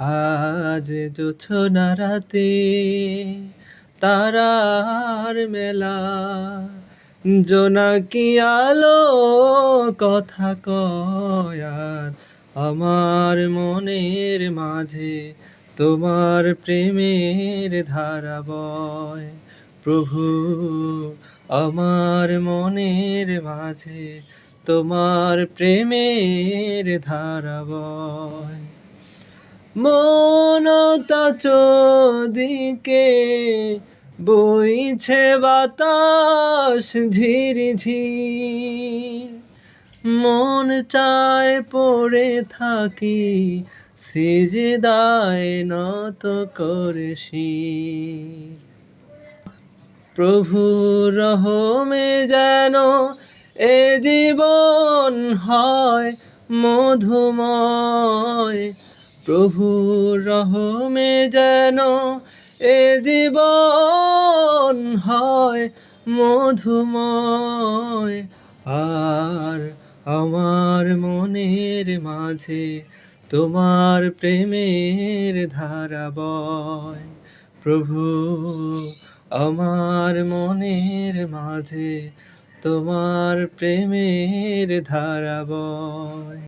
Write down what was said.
আজ জোছনা রাতে তারার মেলা, জোনাকি আলো কথা কয় আর আমার মনের মাঝে তোমার প্রেমের ধারা বয়। প্রভু, আমার মনের মাঝে তোমার প্রেমের ধারা বয়। মনতা চদিকে বইছে বাতাস ঝিরিঝির, মন চায় পড়ে থাকি সিজদায় নত করে শির। প্রভু রহমে যেন এ জীবন হয় মধুময়, প্রভু রহমে যেন এ জীবন হয় মধুময়। আর আমার মনের মাঝে তোমার প্রেমের ধারা বয়। প্রভু, আমার মনের মাঝে তোমার প্রেমের ধারা বয়।